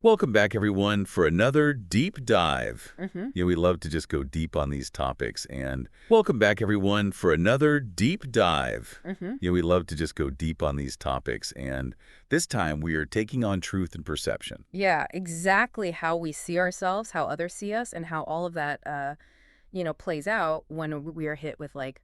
Welcome back, everyone, for another deep dive. hmm We love to just go deep on these topics. And welcome back, everyone, for another deep dive. hmm We love to just go deep on these topics. And this time we are taking on truth and perception Yeah, exactly how we see ourselves, how others see us, and how all of that, plays out when we are hit with like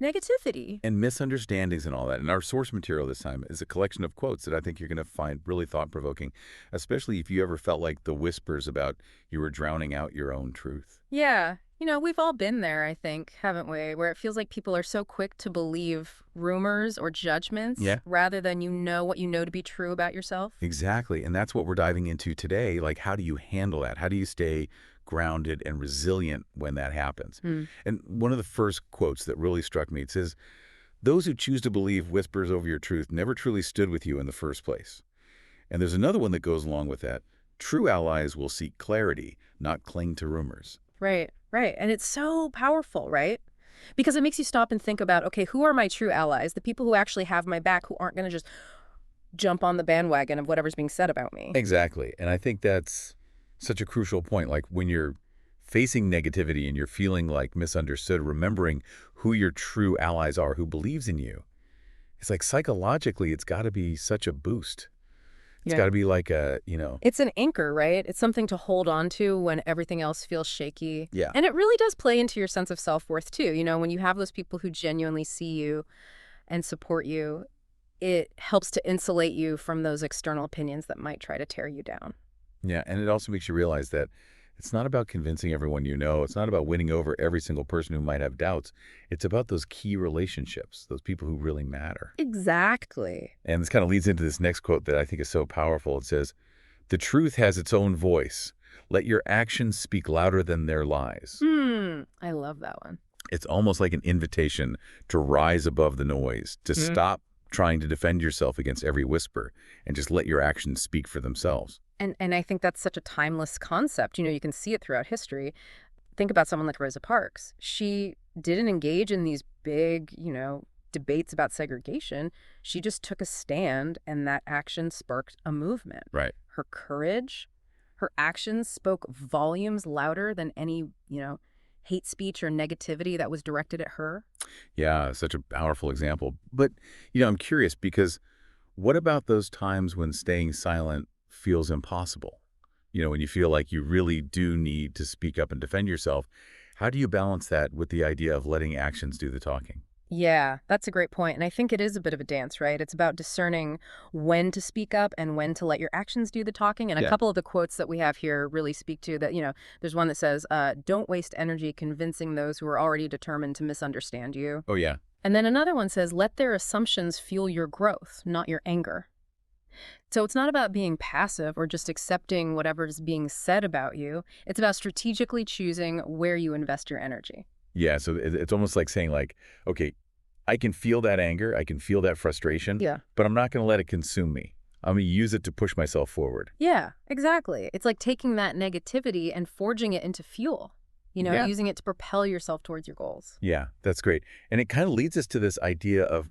negativity. and misunderstandings and all that. And our source material this time is a collection of quotes that I think you're going to find really thought-provoking, especially if you ever felt like the whispers about you were drowning out your own truth. Yeah, we've all been there, I think, haven't we? Where it feels like people are so quick to believe rumors or judgments Yeah. rather than what you know to be true about yourself. Exactly. And that's what we're diving into today. Like, how do you handle that? How do you stay grounded and resilient when that happens? Hmm. And one of the first quotes that really struck me, it says, "Those who choose to believe whispers over your truth never truly stood with you in the first place." And there's another one that goes along with that. "True allies will seek clarity, not cling to rumors." Right, right. And it's so powerful, right? Because it makes you stop and think about, okay, who are my true allies? The people who actually have my back, who aren't going to just jump on the bandwagon of whatever's being said about me. Exactly. And I think that's such a crucial point. Like when you're facing negativity and you're feeling like misunderstood, remembering who your true allies are, who believes in you. It's like psychologically, it's got to be such a boost. It's got Yeah. to be like a. It's an anchor, right? It's something to hold on to when everything else feels shaky. Yeah. And it really does play into your sense of self-worth too. When you have those people who genuinely see you and support you, it helps to insulate you from those external opinions that might try to tear you down. Yeah. And it also makes you realize that it's not about convincing everyone you know. It's not about winning over every single person who might have doubts. It's about those key relationships, those people who really matter. Exactly. And this kind of leads into this next quote that I think is so powerful. It says, "The truth has its own voice. Let your actions speak louder than their lies." I love that one. It's almost like an invitation to rise above the noise, to stop trying to defend yourself against every whisper, and just let your actions speak for themselves. And I think that's such a timeless concept. You can see it throughout history. Think about someone like Rosa Parks. She didn't engage in these big, debates about segregation. She just took a stand, and that action sparked a movement. Right. Her courage, her actions spoke volumes louder than any, hate speech or negativity that was directed at her. Yeah, such a powerful example. But, I'm curious because what about those times when staying silent feels impossible? When you feel like you really do need to speak up and defend yourself, how do you balance that with the idea of letting actions do the talking? Yeah, that's a great point. And I think it is a bit of a dance, right? It's about discerning when to speak up and when to let your actions do the talking. And a Yeah. couple of the quotes that we have here really speak to that. There's one that says, don't waste energy convincing those who are already determined to misunderstand you. Oh, yeah. And then another one says, let their assumptions fuel your growth, not your anger. So it's not about being passive or just accepting whatever's being said about you. It's about strategically choosing where you invest your energy. Yeah, so it's almost like saying like, okay, I can feel that anger, I can feel that frustration, Yeah. but I'm not going to let it consume me. I'm going to use it to push myself forward. Yeah, exactly. It's like taking that negativity and forging it into fuel, Yeah. using it to propel yourself towards your goals. Yeah, that's great. And it kind of leads us to this idea of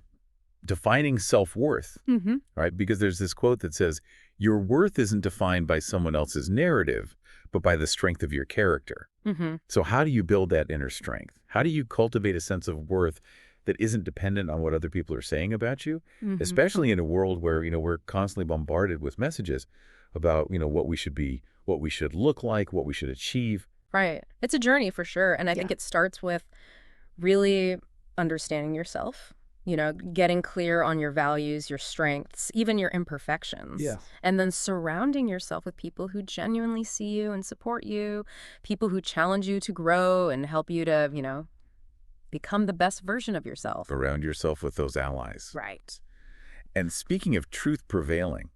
defining self-worth, Mm-hmm. right? Because there's this quote that says, your worth isn't defined by someone else's narrative, but by the strength of your character. Mm-hmm. So how do you build that inner strength? How do you cultivate a sense of worth that isn't dependent on what other people are saying about you, Mm-hmm. especially in a world where, we're constantly bombarded with messages about, what we should be, what we should look like, what we should achieve. Right. It's a journey for sure. And I think Yeah. it starts with really understanding yourself, getting clear on your values, your strengths, even your imperfections. Yeah. And then surrounding yourself with people who genuinely see you and support you, people who challenge you to grow and help you to, become the best version of yourself. Surround yourself with those allies. Right. And speaking of truth prevailing,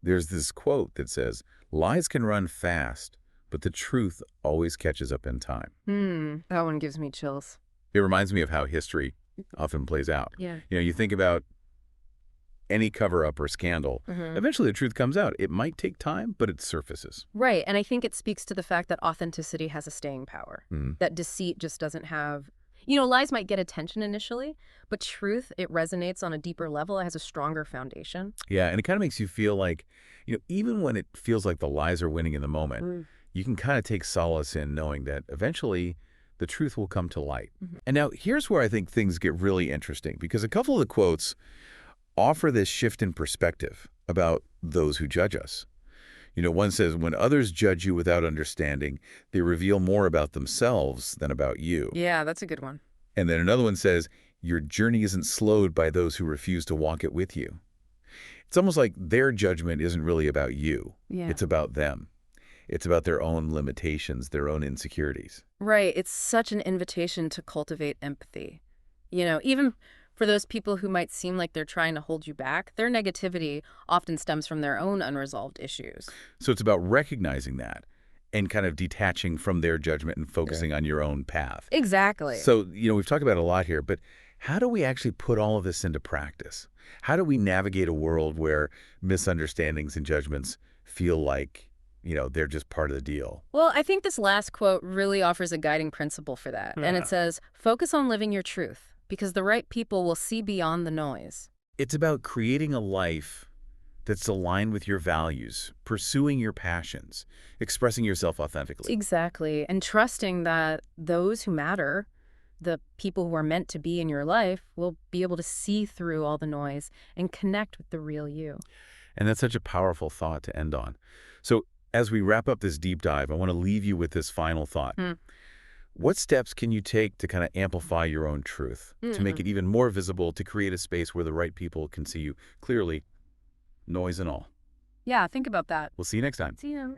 there's this quote that says, lies can run fast, but the truth always catches up in time. That one gives me chills. It reminds me of how history often plays out. Yeah. You think about any cover-up or scandal, Mhm. eventually the truth comes out. It might take time, but it surfaces. Right. And I think it speaks to the fact that authenticity has a staying power, Mm. that deceit just doesn't have Lies might get attention initially, but truth, it resonates on a deeper level. It has a stronger foundation. Yeah, and it kind of makes you feel like, even when it feels like the lies are winning in the moment, Mm. you can kind of take solace in knowing that eventually the truth will come to light. Mhm. And now here's where I think things get really interesting, because a couple of the quotes offer this shift in perspective about those who judge us. One says, when others judge you without understanding, they reveal more about themselves than about you. Yeah, that's a good one. And then another one says, your journey isn't slowed by those who refuse to walk it with you. It's almost like their judgment isn't really about you. Yeah. It's about them. It's about their own limitations, their own insecurities. Right. It's such an invitation to cultivate empathy. Even for those people who might seem like they're trying to hold you back, their negativity often stems from their own unresolved issues. So it's about recognizing that and kind of detaching from their judgment and focusing on your own path. Exactly. So, we've talked about it a lot here, but how do we actually put all of this into practice? How do we navigate a world where misunderstandings and judgments feel like, they're just part of the deal? Well, I think this last quote really offers a guiding principle for that. And Yeah. it says, focus on living your truth, because the right people will see beyond the noise. It's about creating a life that's aligned with your values, pursuing your passions, expressing yourself authentically. Exactly. And trusting that those who matter, the people who are meant to be in your life, will be able to see through all the noise and connect with the real you. And that's such a powerful thought to end on. So as we wrap up this deep dive, I want to leave you with this final thought. Hmm. What steps can you take to kind of amplify your own truth, to make it even more visible, to create a space where the right people can see you clearly, noise and all? Yeah, think about that. We'll see you next time. See you.